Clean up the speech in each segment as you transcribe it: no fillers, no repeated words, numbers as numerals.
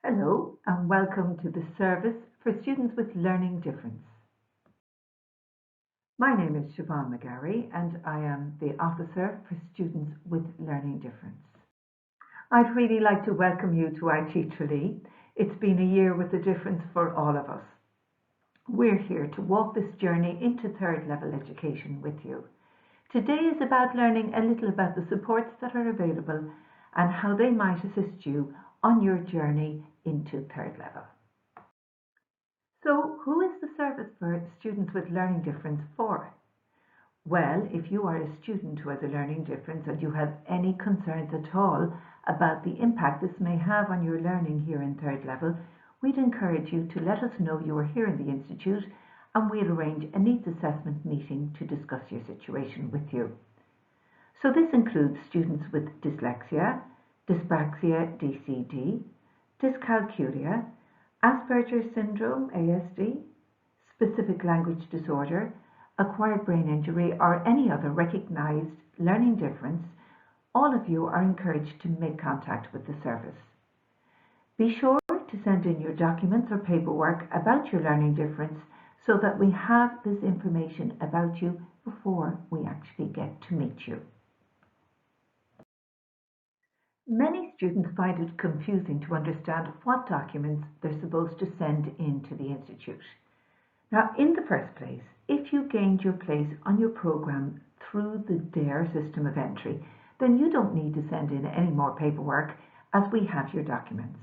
Hello and welcome to the service for students with learning difference. My name is Siobhan McGarry and I am the Officer for Students with Learning Difference. I'd really like to welcome you to IT Tralee. It's been a year with a difference for all of us. We're here to walk this journey into third level education with you. Today is about learning a little about the supports that are available and how they might assist you on your journey into third level. So, who is the service for students with learning difference for? Well, if you are a student who has a learning difference and you have any concerns at all about the impact this may have on your learning here in third level, we'd encourage you to let us know you are here in the Institute and we'll arrange a needs assessment meeting to discuss your situation with you. So this includes students with dyslexia, dyspraxia DCD, dyscalculia, Asperger's syndrome ASD, specific language disorder, acquired brain injury, or any other recognized learning difference. All of you are encouraged to make contact with the service. Be sure to send in your documents or paperwork about your learning difference so that we have this information about you before we actually get to meet you. Many students find it confusing to understand what documents they're supposed to send in to the Institute. Now, in the first place, if you gained your place on your programme through the DARE system of entry, then you don't need to send in any more paperwork as we have your documents.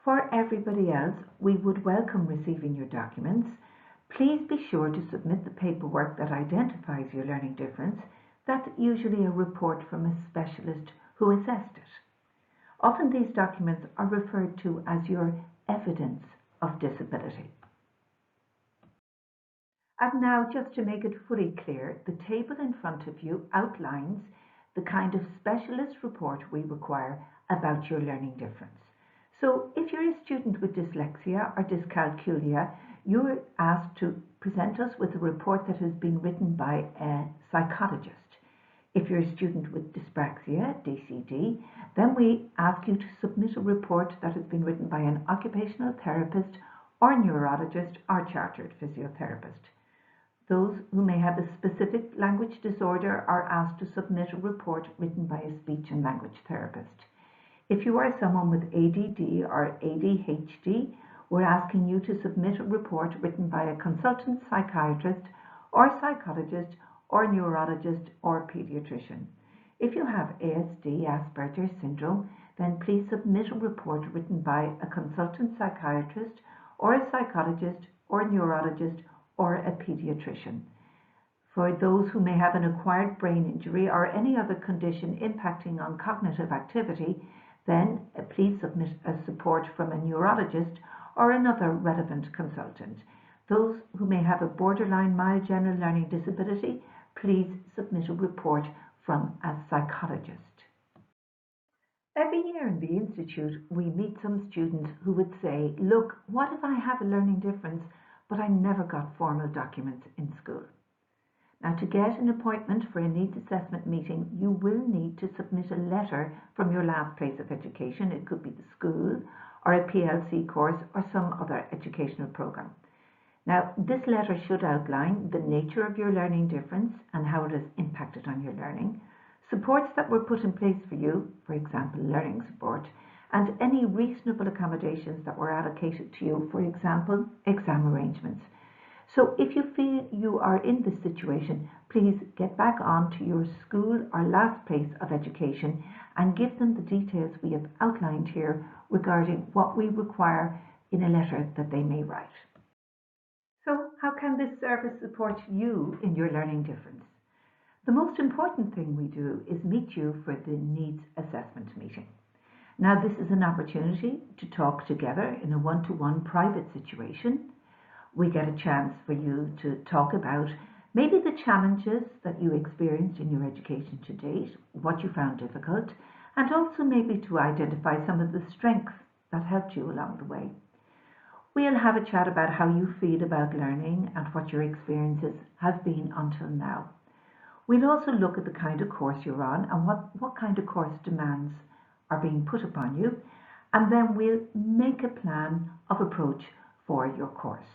For everybody else, we would welcome receiving your documents. Please be sure to submit the paperwork that identifies your learning difference. That's usually a report from a specialist who assessed it. Often these documents are referred to as your evidence of disability. And now, just to make it fully clear, the table in front of you outlines the kind of specialist report we require about your learning difference. So if you're a student with dyslexia or dyscalculia, you're asked to present us with a report that has been written by a psychologist. If you're a student with dyspraxia, DCD, then we ask you to submit a report that has been written by an occupational therapist or neurologist or chartered physiotherapist. Those who may have a specific language disorder are asked to submit a report written by a speech and language therapist. If you are someone with ADD or ADHD, we're asking you to submit a report written by a consultant psychiatrist or psychologist or neurologist or pediatrician. If you have ASD, Asperger's syndrome, then please submit a report written by a consultant psychiatrist or a psychologist or neurologist or a pediatrician. For those who may have an acquired brain injury or any other condition impacting on cognitive activity, then please submit a support from a neurologist or another relevant consultant. Those who may have a borderline mild general learning disability, please submit a report from a psychologist. Every year in the Institute, we meet some students who would say, look, what if I have a learning difference, but I never got formal documents in school? Now, to get an appointment for a needs assessment meeting, you will need to submit a letter from your last place of education. It could be the school or a PLC course or some other educational programme. Now, this letter should outline the nature of your learning difference and how it has impacted on your learning, supports that were put in place for you, for example, learning support, and any reasonable accommodations that were allocated to you, for example, exam arrangements. So if you feel you are in this situation, please get back on to your school or last place of education and give them the details we have outlined here regarding what we require in a letter that they may write. So how can this service support you in your learning difference? The most important thing we do is meet you for the needs assessment meeting. Now, this is an opportunity to talk together in a one-to-one private situation. We get a chance for you to talk about maybe the challenges that you experienced in your education to date, what you found difficult, and also maybe to identify some of the strengths that helped you along the way. We'll have a chat about how you feel about learning and what your experiences have been until now. We'll also look at the kind of course you're on and what kind of course demands are being put upon you. and then we'll make a plan of approach for your course.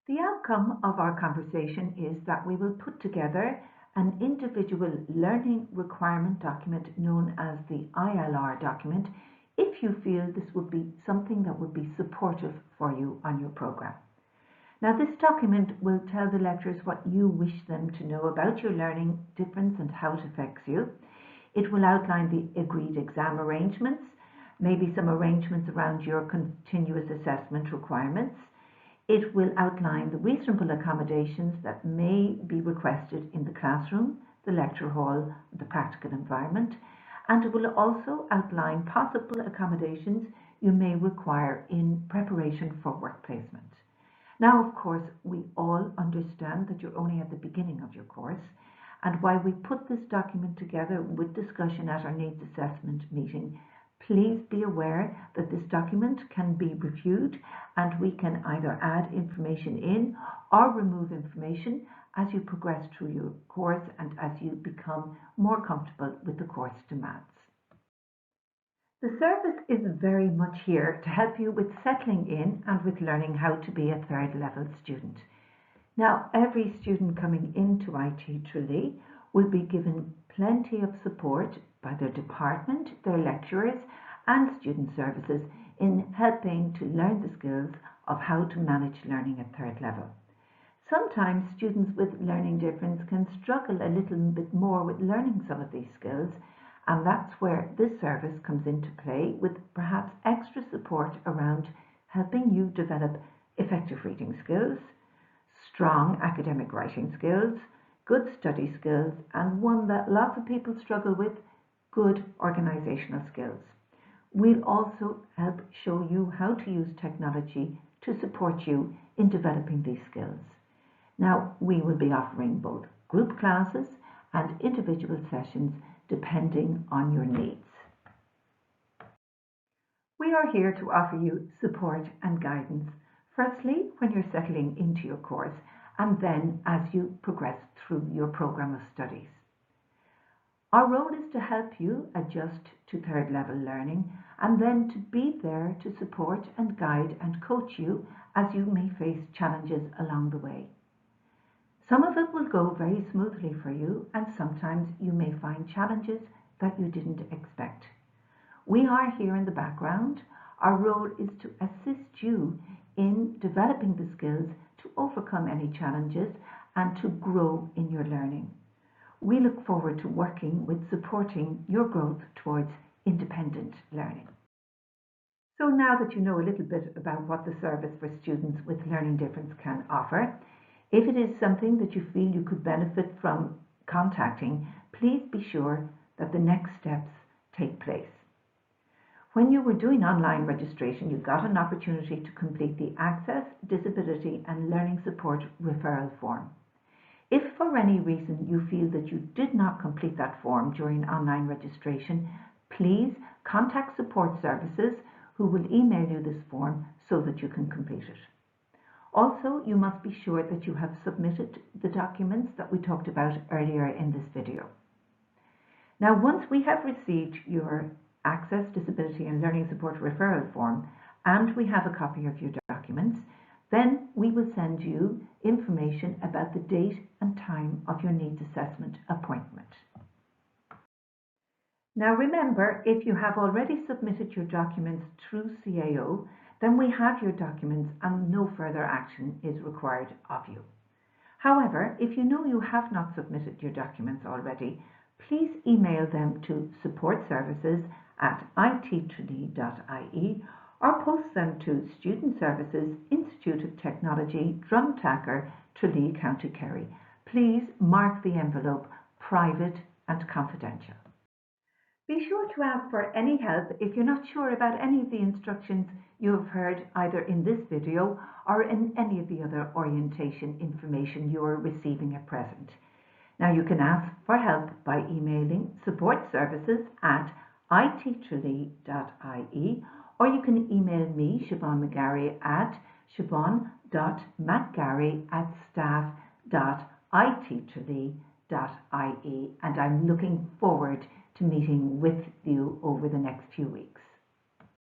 The outcome of our conversation is that we will put together an individual learning requirement document known as the ILR document if you feel this would be something that would be supportive for you on your programme. Now, this document will tell the lecturers what you wish them to know about your learning difference and how it affects you. It will outline the agreed exam arrangements, maybe some arrangements around your continuous assessment requirements. It will outline the reasonable accommodations that may be requested in the classroom, the lecture hall, the practical environment, and it will also outline possible accommodations you may require in preparation for work placement. Now, of course, we all understand that you're only at the beginning of your course, and while we put this document together with discussion at our needs assessment meeting, please be aware that this document can be reviewed and we can either add information in or remove information as you progress through your course and as you become more comfortable with the course demands. The service is very much here to help you with settling in and with learning how to be a third level student. Now, every student coming into IT Tralee will be given plenty of support by their department, their lecturers and student services in helping to learn the skills of how to manage learning at third level. Sometimes students with learning difference can struggle a little bit more with learning some of these skills, and that's where this service comes into play with perhaps extra support around helping you develop effective reading skills, strong academic writing skills, good study skills, and one that lots of people struggle with, good organisational skills. We'll also help show you how to use technology to support you in developing these skills. Now, we will be offering both group classes and individual sessions depending on your needs. We are here to offer you support and guidance, firstly when you're settling into your course and then as you progress through your programme of studies. Our role is to help you adjust to third level learning and then to be there to support and guide and coach you as you may face challenges along the way. Some of it will go very smoothly for you and sometimes you may find challenges that you didn't expect. We are here in the background. Our role is to assist you in developing the skills to overcome any challenges and to grow in your learning. We look forward to working with supporting your growth towards independent learning. So now that you know a little bit about what the service for students with learning difference can offer, if it is something that you feel you could benefit from contacting, please be sure that the next steps take place. When you were doing online registration, you got an opportunity to complete the Access, Disability and Learning Support referral form. If for any reason you feel that you did not complete that form during online registration, please contact support services who will email you this form so that you can complete it. Also, you must be sure that you have submitted the documents that we talked about earlier in this video. Now, once we have received your Access, Disability and Learning Support referral form and we have a copy of your documents, then we will send you information about the date and time of your needs assessment appointment. Now remember, if you have already submitted your documents through CAO, then we have your documents and no further action is required of you. However, if you know you have not submitted your documents already, please email them to supportservices@ittralee.ie or post them to Student Services, Institute of Technology, Drumtacker, Tralee, County Kerry. Please mark the envelope private and confidential. Be sure to ask for any help if you're not sure about any of the instructions you have heard either in this video or in any of the other orientation information you are receiving at present. Now you can ask for help by emailing supportservices@ittralee.ie or you can email me, Siobhan McGarry, at siobhan.mcgarry@staff.ittralee.ie, and I'm looking forward to meeting with you over the next few weeks.